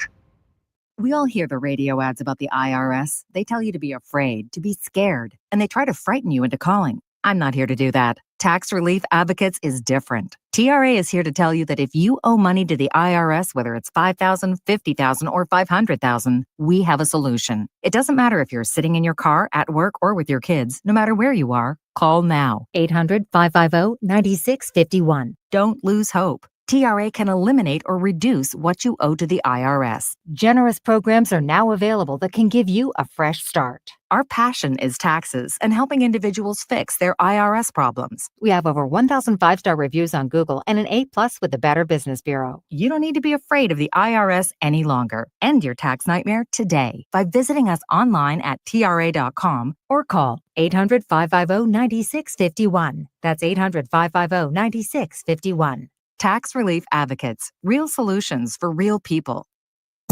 We all hear the radio ads about the IRS. They tell you to be afraid, to be scared, and they try to frighten you into calling. I'm not here to do that. Tax Relief Advocates is different. TRA is here to tell you that if you owe money to the IRS, whether it's $5,000, $50,000, or $500,000, we have a solution. It doesn't matter if you're sitting in your car, at work, or with your kids. No matter where you are, call now. 800-550-9651. Don't lose hope. TRA can eliminate or reduce what you owe to the IRS. Generous programs are now available that can give you a fresh start. Our passion is taxes and helping individuals fix their IRS problems. We have over 1,000 5-star reviews on Google and an A+ with the Better Business Bureau. You don't need to be afraid of the IRS any longer. End your tax nightmare today by visiting us online at TRA.com or call 800-550-9651. That's 800-550-9651. Tax Relief Advocates. Real solutions for real people.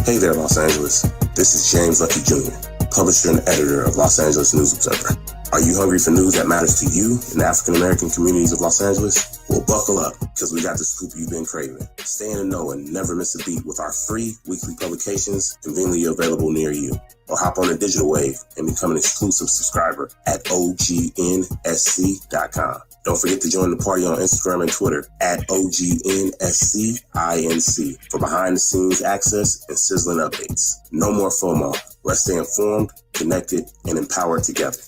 Hey there, Los Angeles. This is James Lucky Jr., publisher and editor of Los Angeles News Observer. Are you hungry for news that matters to you in the African American communities of Los Angeles? Well, buckle up, because we got the scoop you've been craving. Stay in the know and never miss a beat with our free weekly publications conveniently available near you. Or hop on the digital wave and become an exclusive subscriber at OGNSC.com. Don't forget to join the party on Instagram and Twitter at OGNSCINC for behind-the-scenes access and sizzling updates. No more FOMO. Let's stay informed, connected, and empowered together.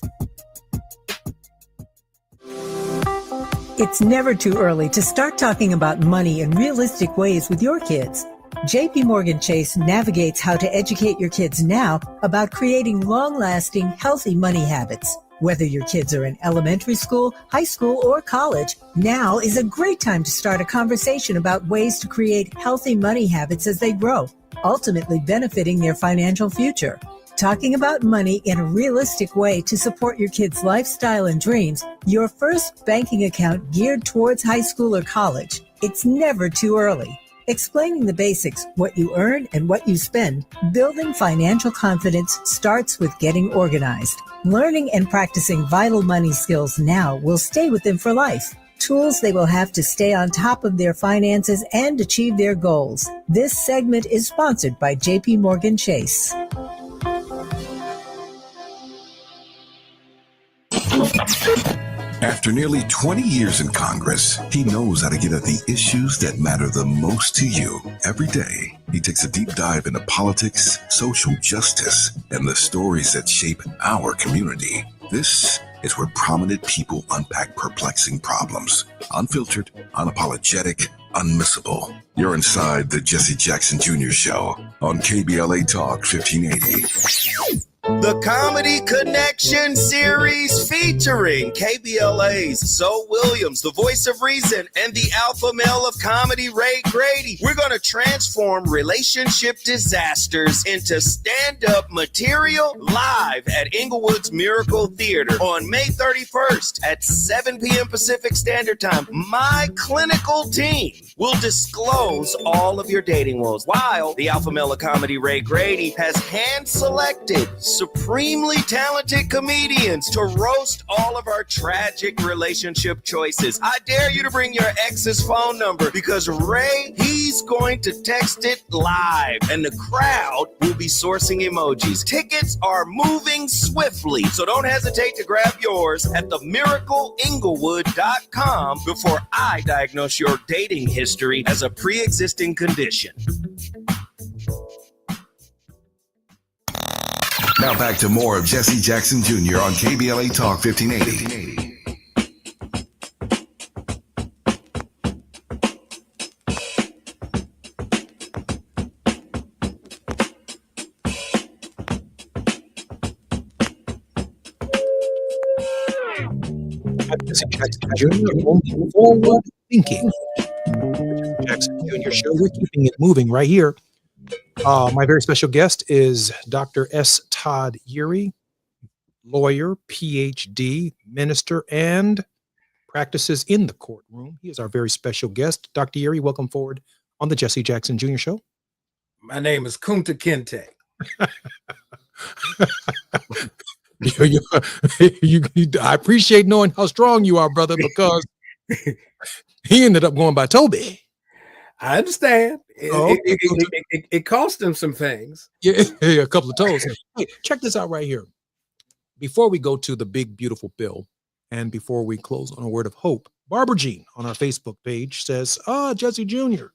It's never too early to start talking about money in realistic ways with your kids. JP Morgan Chase navigates how to educate your kids now about creating long-lasting, healthy money habits. Whether your kids are in elementary school, high school, or college, now is a great time to start a conversation about ways to create healthy money habits as they grow, ultimately benefiting their financial future. Talking about money in a realistic way to support your kids' lifestyle and dreams, your first banking account geared towards high school or college. It's never too early. Explaining the basics, what you earn and what you spend, building financial confidence starts with getting organized. Learning and practicing vital money skills now will stay with them for life. Tools they will have to stay on top of their finances and achieve their goals. This segment is sponsored by JP Morgan Chase. After nearly 20 years in Congress, he knows how to get at the issues that matter the most to you. Every day, he takes a deep dive into politics, social justice, and the stories that shape our community. This is where prominent people unpack perplexing problems. Unfiltered, unapologetic, unmissable. You're inside the Jesse Jackson Jr. Show on KBLA Talk 1580. The Comedy Connection series featuring KBLA's Zoe Williams, the voice of reason, and the alpha male of comedy, Ray Grady. We're going to transform relationship disasters into stand-up material live at Inglewood's Miracle Theater on May 31st at 7 p.m. Pacific Standard Time. My clinical team will disclose all of your dating woes, while the alpha male of comedy, Ray Grady, has hand-selected supremely talented comedians to roast all of our tragic relationship choices. I dare you to bring your ex's phone number, because Ray, he's going to text it live, and the crowd will be sourcing emojis. Tickets are moving swiftly, so don't hesitate to grab yours at themiracleinglewood.com before I diagnose your dating history as a pre-existing condition. Now back to more of Jesse Jackson Jr. on KBLA Talk 1580. Jesse Jackson Jr. only forward thinking. Jackson Jr. Show. We're keeping it moving right here. My very special guest is Dr. S. Todd Eury, lawyer, PhD, minister, and practices in the courtroom. He is our very special guest. Dr. Eury, welcome forward on the Jesse Jackson Jr. Show. My name is Kunta Kinte. I appreciate knowing how strong you are, brother, because he ended up going by Toby. I understand. It cost him some things. Yeah, a couple of toes. Hey, check this out right here. Before we go to the big, beautiful bill, And before we close on a word of hope, Barbara Jean on our Facebook page says, Jesse Jr.,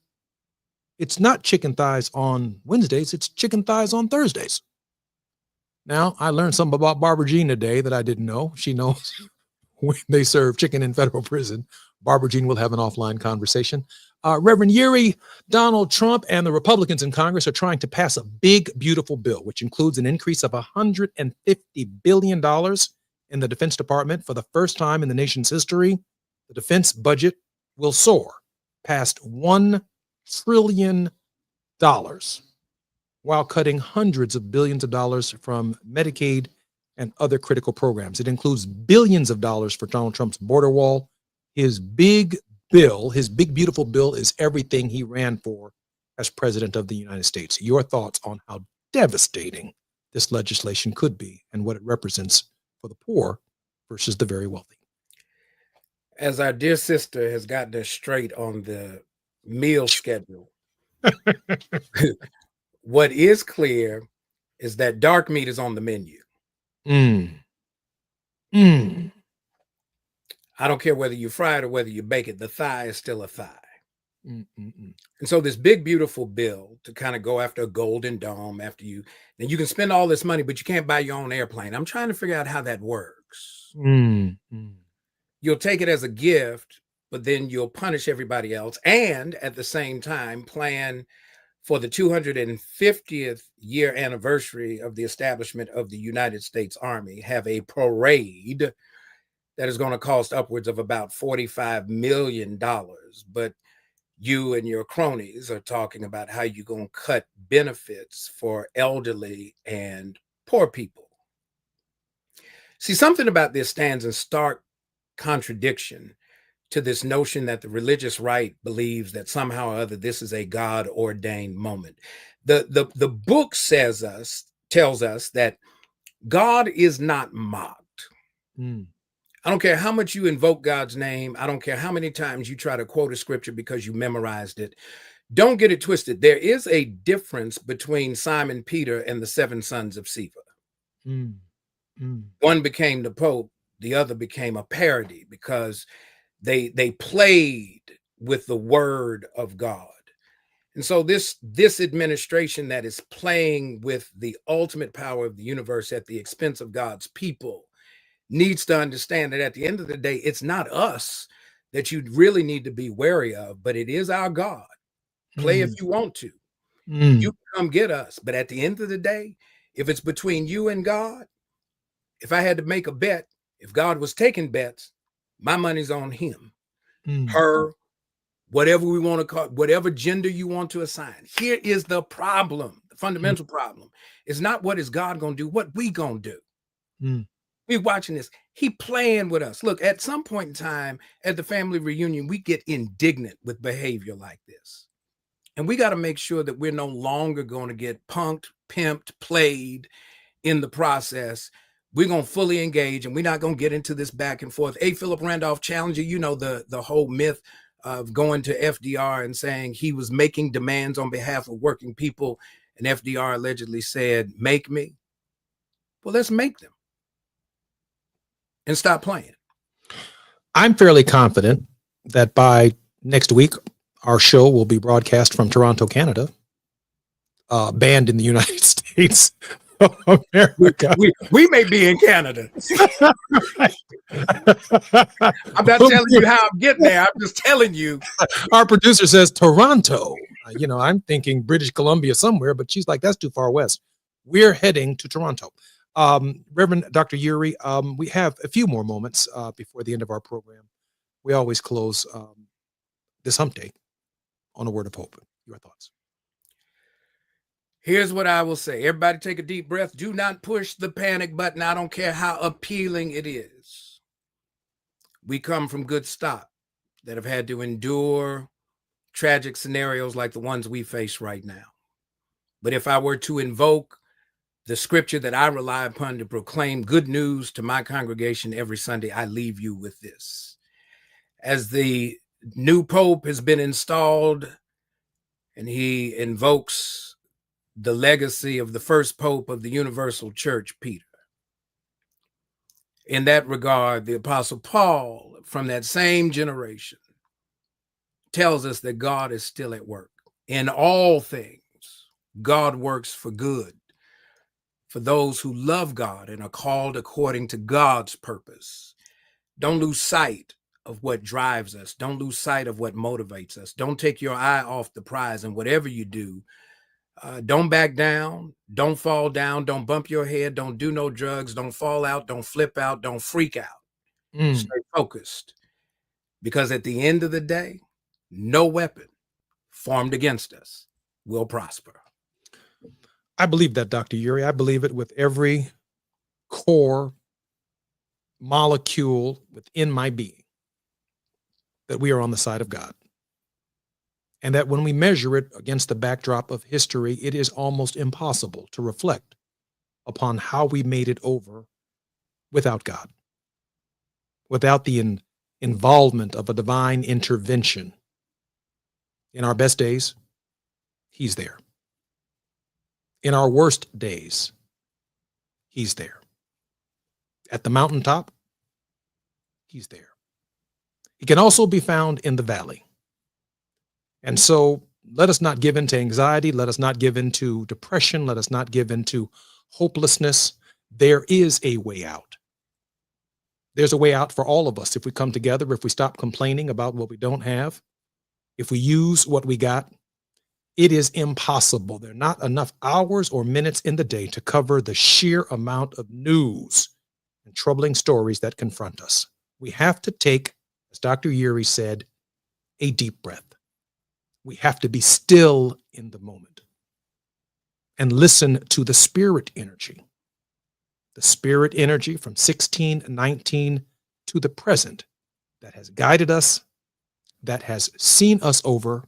it's not chicken thighs on Wednesdays, it's chicken thighs on Thursdays. Now, I learned something about Barbara Jean today that I didn't know. She knows when they serve chicken in federal prison. Barbara Jean will have an offline conversation. Reverend Yuri, Donald Trump and the Republicans in Congress are trying to pass a big, beautiful bill, which includes an increase of $150 billion in the Defense Department. For the first time in the nation's history, the defense budget will soar past $1 trillion while cutting hundreds of billions of dollars from Medicaid and other critical programs. It includes billions of dollars for Donald Trump's border wall. His big bill, his big, beautiful bill, is everything he ran for as president of the United States. Your thoughts on how devastating this legislation could be and what it represents for the poor versus the very wealthy. As our dear sister has gotten us straight on the meal schedule, what is clear is that dark meat is on the menu. I don't care whether you fry it or whether you bake it, the thigh is still a thigh. And so this big, beautiful bill to kind of go after a golden dome after you, and you can spend all this money, but you can't buy your own airplane. I'm trying to figure out how that works. You'll take it as a gift, but then you'll punish everybody else. And at the same time, plan for the 250th year anniversary of the establishment of the United States Army, have a parade that is going to cost upwards of about $45 million. But you and your cronies are talking about how you're going to cut benefits for elderly and poor people. See, something about this stands in stark contradiction to this notion that the religious right believes that somehow or other this is a God-ordained moment. The book tells us that God is not mocked. I don't care how much you invoke God's name. I don't care how many times you try to quote a scripture because you memorized it. Don't get it twisted. There is a difference between Simon Peter and the 7 sons of Sceva. One became the Pope, the other became a parody because they played with the word of God. And so this administration that is playing with the ultimate power of the universe at the expense of God's people needs to understand that at the end of the day, it's not us that you really need to be wary of, but it is our God. Play if you want to. You come get us. But at the end of the day, if it's between you and God, if I had to make a bet, if God was taking bets, my money's on him, her, whatever we want to call it, whatever gender you want to assign. Here is the problem. The fundamental problem is not what is God going to do, what we going to do. We're watching this. He playing with us. Look, at some point in time at the family reunion, we get indignant with behavior like this. And we got to make sure that we're no longer going to get punked, pimped, played in the process. We're going to fully engage, and we're not going to get into this back and forth. A. Philip Randolph Challenger, you know, the whole myth of going to FDR and saying he was making demands on behalf of working people. And FDR allegedly said, make me. Well, let's make them. And stop playing. I'm fairly confident that by next week, our show will be broadcast from Toronto, Canada, banned in the United States of America. We may be in Canada. I'm not telling you how I'm getting there. I'm just telling you. Our producer says Toronto. I'm thinking British Columbia somewhere, but she's like, that's too far west. We're heading to Toronto. Reverend Dr. Yuri, we have a few more moments before the end of our program. We always close this hump day on a word of hope. Your thoughts? Here's what I will say. Everybody take a deep breath. Do not push the panic button. I don't care how appealing it is. We come from good stock that have had to endure tragic scenarios like the ones we face right now. But if I were to invoke the scripture that I rely upon to proclaim good news to my congregation every Sunday, I leave you with this. As the new Pope has been installed and he invokes the legacy of the first Pope of the Universal Church, Peter, In that regard, the Apostle Paul, from that same generation, tells us that God is still at work. In all things, God works for good for those who love God and are called according to God's purpose. Don't lose sight of what drives us. Don't lose sight of what motivates us. Don't take your eye off the prize, and whatever you do, don't back down. Don't fall down. Don't bump your head. Don't do no drugs. Don't fall out. Don't flip out. Don't freak out. Stay focused. Because at the end of the day, no weapon formed against us will prosper. I believe that, Dr. Uri. I believe it with every core molecule within my being, that we are on the side of God. And that when we measure it against the backdrop of history, it is almost impossible to reflect upon how we made it over without God, without the involvement of a divine intervention. In our best days, he's there. In our worst days, he's there. At the mountaintop, he's there. He can also be found in the valley. And so let us not give in to anxiety. Let us not give in to depression. Let us not give in to hopelessness. There is a way out. There's a way out for all of us if we come together, if we stop complaining about what we don't have, if we use what we got. It is impossible. There are not enough hours or minutes in the day to cover the sheer amount of news and troubling stories that confront us. We have to take, as Dr. Uri said, a deep breath. We have to be still in the moment and listen to the spirit energy from 1619 to the present that has guided us, that has seen us over,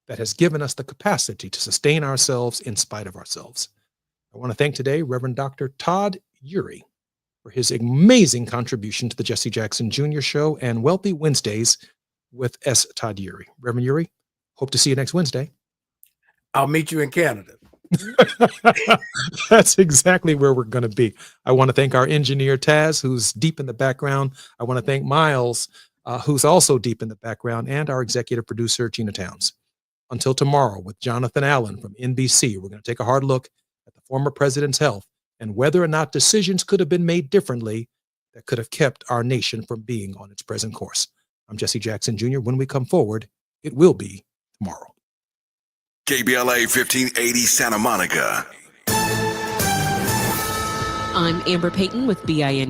that has given us the capacity to sustain ourselves in spite of ourselves. I want to thank today Reverend Dr. Todd Uri for his amazing contribution to the Jesse Jackson Jr. Show and Wealthy Wednesdays with S. Todd Uri. Reverend Uri, hope to see you next Wednesday. I'll meet you in Canada. That's exactly where we're going to be. I want to thank our engineer, Taz, who's deep in the background. I want to thank Miles, who's also deep in the background, and our executive producer, Gina Towns. Until tomorrow with Jonathan Allen from NBC, we're going to take a hard look at the former president's health and whether or not decisions could have been made differently that could have kept our nation from being on its present course. I'm Jesse Jackson Jr. When we come forward, it will be tomorrow. KBLA 1580 Santa Monica. I'm Amber Payton with BIN News.